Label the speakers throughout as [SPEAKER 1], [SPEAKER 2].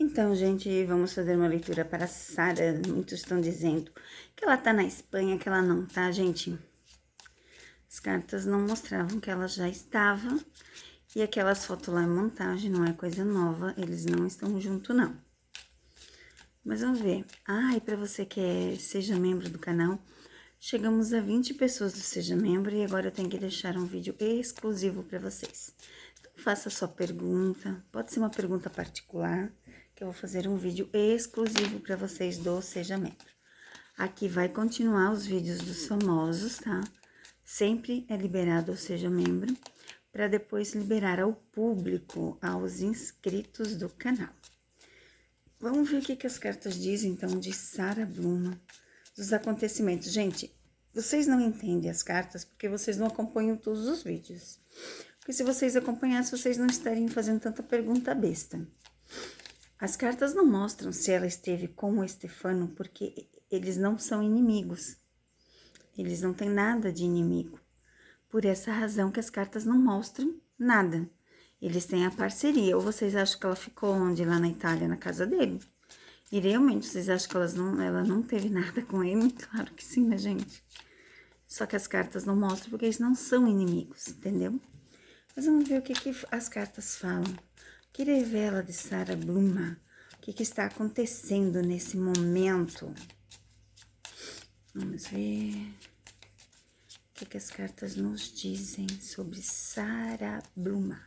[SPEAKER 1] Então, gente, vamos fazer uma leitura para Sara. Muitos estão dizendo que ela tá na Espanha, que ela não tá, gente. As cartas não mostravam que ela já estava. E aquelas fotos lá em montagem, não é coisa nova. Eles não estão juntos, não. Mas vamos ver. E para você que seja membro do canal, chegamos a 20 pessoas do Seja Membro e agora eu tenho que deixar um vídeo exclusivo para vocês. Então, faça a sua pergunta. Pode ser uma pergunta particular, que eu vou fazer um vídeo exclusivo para vocês do Seja Membro. Aqui vai continuar os vídeos dos famosos, tá? Sempre é liberado ao Seja Membro, para depois liberar ao público, aos inscritos do canal. Vamos ver o que as cartas dizem, então, de Sara Bluma, dos acontecimentos. Gente, vocês não entendem as cartas porque vocês não acompanham todos os vídeos. Porque se vocês acompanhassem, vocês não estariam fazendo tanta pergunta besta. As cartas não mostram se ela esteve com o Stefano, porque eles não são inimigos. Eles não têm nada de inimigo. Por essa razão que as cartas não mostram nada. Eles têm a parceria. Ou vocês acham que ela ficou onde? Lá na Itália, na casa dele? E realmente, vocês acham que ela não teve nada com ele? Claro que sim, né, gente? Só que as cartas não mostram porque eles não são inimigos, entendeu? Mas vamos ver o que as cartas falam. O que revela de Sara Bluma? O que está acontecendo nesse momento? Vamos ver o que as cartas nos dizem sobre Sara Bluma.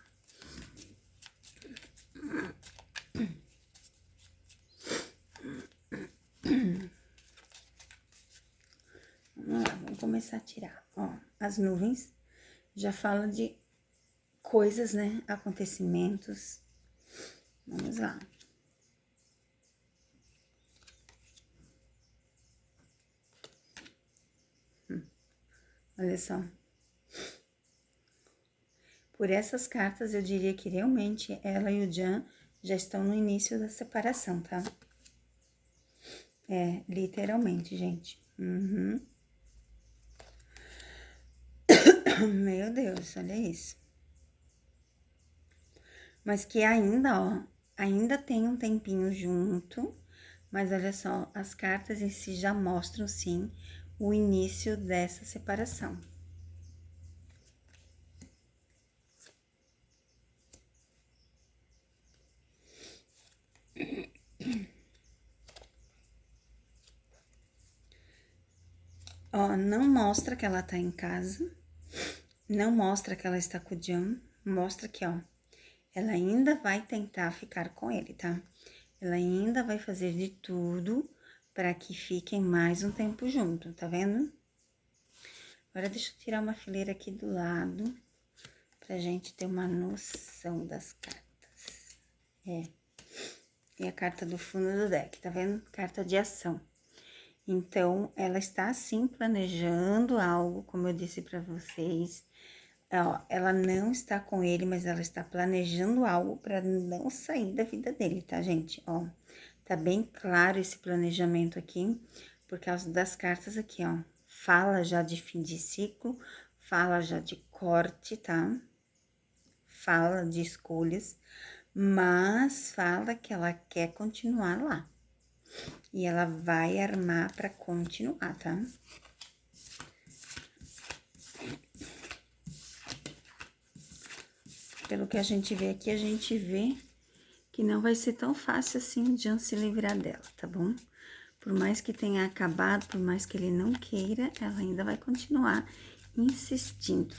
[SPEAKER 1] Vamos lá, vamos começar a tirar. Ó, as nuvens já falam de coisas, né? Acontecimentos. Vamos lá. Olha só. Por essas cartas, eu diria que realmente ela e o Jan já estão no início da separação, tá? É, literalmente, gente. Meu Deus, olha isso. Mas que ainda, ó, ainda tem um tempinho junto, mas olha só, as cartas em si já mostram, sim, o início dessa separação. Ó, não mostra que ela tá em casa, não mostra que ela está com o Jan, mostra que, ó, ela ainda vai tentar ficar com ele, tá? Ela ainda vai fazer de tudo para que fiquem mais um tempo junto, tá vendo? Agora deixa eu tirar uma fileira aqui do lado, pra gente ter uma noção das cartas. E a carta do fundo do deck, tá vendo? Carta de ação. Então, ela está, sim, planejando algo, como eu disse pra vocês. Ó, ela não está com ele, mas ela está planejando algo pra não sair da vida dele, tá, gente? Ó, tá bem claro esse planejamento aqui, por causa das cartas aqui, ó. Fala já de fim de ciclo, fala já de corte, tá? Fala de escolhas, mas fala que ela quer continuar lá. E ela vai armar pra continuar, tá? Pelo que a gente vê aqui, a gente vê que não vai ser tão fácil assim o Jan se livrar dela, tá bom? Por mais que tenha acabado, por mais que ele não queira, ela ainda vai continuar insistindo.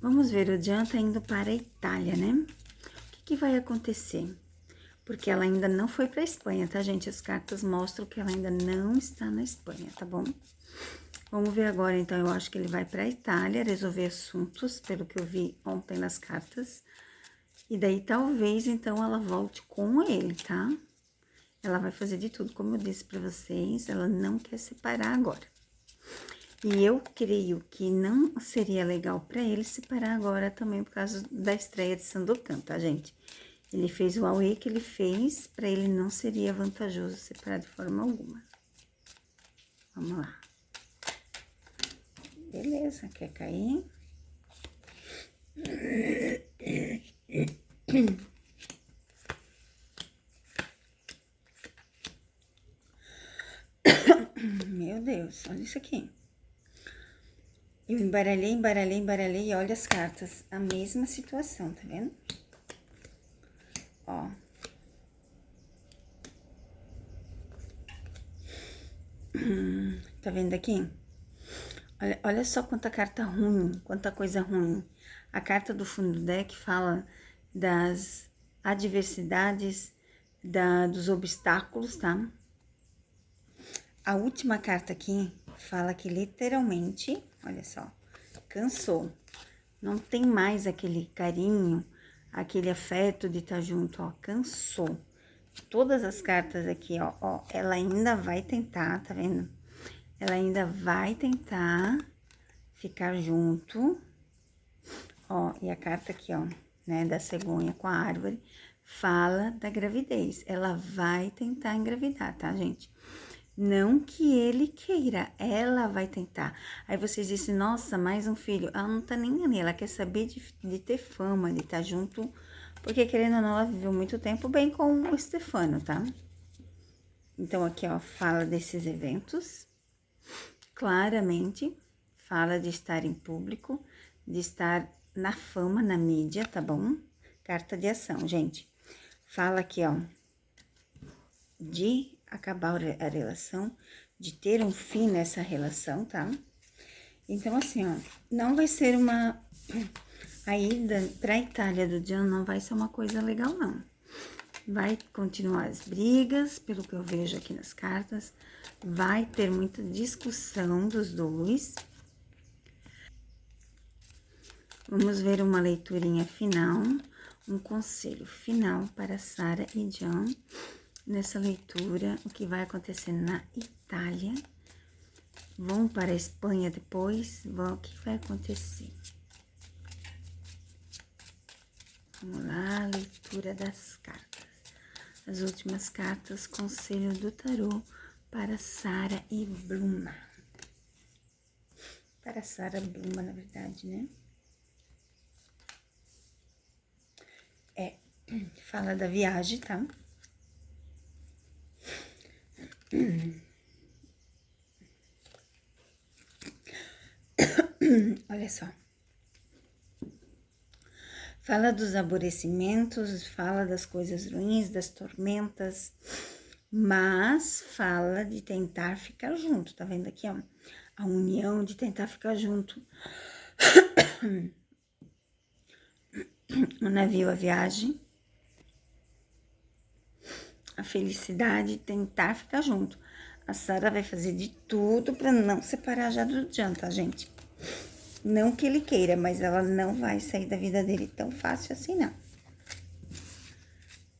[SPEAKER 1] Vamos ver, o Jan tá indo para a Itália, né? O que vai acontecer? Porque ela ainda não foi pra Espanha, tá, gente? As cartas mostram que ela ainda não está na Espanha, tá bom? Vamos ver agora, então, eu acho que ele vai pra Itália resolver assuntos, pelo que eu vi ontem nas cartas. E daí, talvez, então, ela volte com ele, tá? Ela vai fazer de tudo, como eu disse pra vocês, ela não quer separar agora. E eu creio que não seria legal pra ele separar agora também por causa da estreia de Sandokan, tá, gente? Ele fez o auê que ele fez, pra ele não seria vantajoso separar de forma alguma. Vamos lá. Beleza, quer cair? Deus, olha isso aqui. Eu embaralhei e olha as cartas. A mesma situação, tá vendo? Ó. Tá vendo aqui? Olha só quanta carta ruim, quanta coisa ruim. A carta do fundo do deck fala das adversidades, dos obstáculos, tá? A última carta aqui fala que literalmente, olha só, cansou. Não tem mais aquele carinho, aquele afeto de estar junto, ó, cansou. Todas as cartas aqui, ó, ela ainda vai tentar, tá vendo? Ela ainda vai tentar ficar junto. Ó, e a carta aqui, ó, né, da cegonha com a árvore, fala da gravidez. Ela vai tentar engravidar, tá, gente? Não que ele queira, ela vai tentar. Aí vocês dizem, nossa, mais um filho. Ela não tá nem ali, ela quer saber de ter fama, de estar junto, porque querendo ou não, ela viveu muito tempo bem com o Stefano, tá? Então, aqui, ó, fala desses eventos, claramente, fala de estar em público, de estar na fama, na mídia, tá bom? Carta de ação, gente. Fala aqui, ó, de acabar a relação, de ter um fim nessa relação, tá? Então, assim, ó, não vai ser a ida pra Itália do Gian não vai ser uma coisa legal, não. Vai continuar as brigas, pelo que eu vejo aqui nas cartas, vai ter muita discussão dos dois. Vamos ver uma leiturinha final, um conselho final para Sara e Gian. Nessa leitura, o que vai acontecer na Itália. Vão para a Espanha depois, o que vai acontecer? Vamos lá, leitura das cartas. As últimas cartas, conselho do tarô para Sara e Bluma. Para Sara Bluma, na verdade, né? Fala da viagem, tá? Olha só. Fala dos aborrecimentos, fala das coisas ruins, das tormentas, mas fala de tentar ficar junto, tá vendo aqui, ó? A união de tentar ficar junto. O navio, a viagem, a felicidade, tentar ficar junto. A Sara vai fazer de tudo pra não separar já do Gian, tá, gente? Não que ele queira, mas ela não vai sair da vida dele tão fácil assim, não.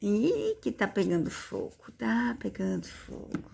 [SPEAKER 1] Ih, que tá pegando fogo, tá pegando fogo.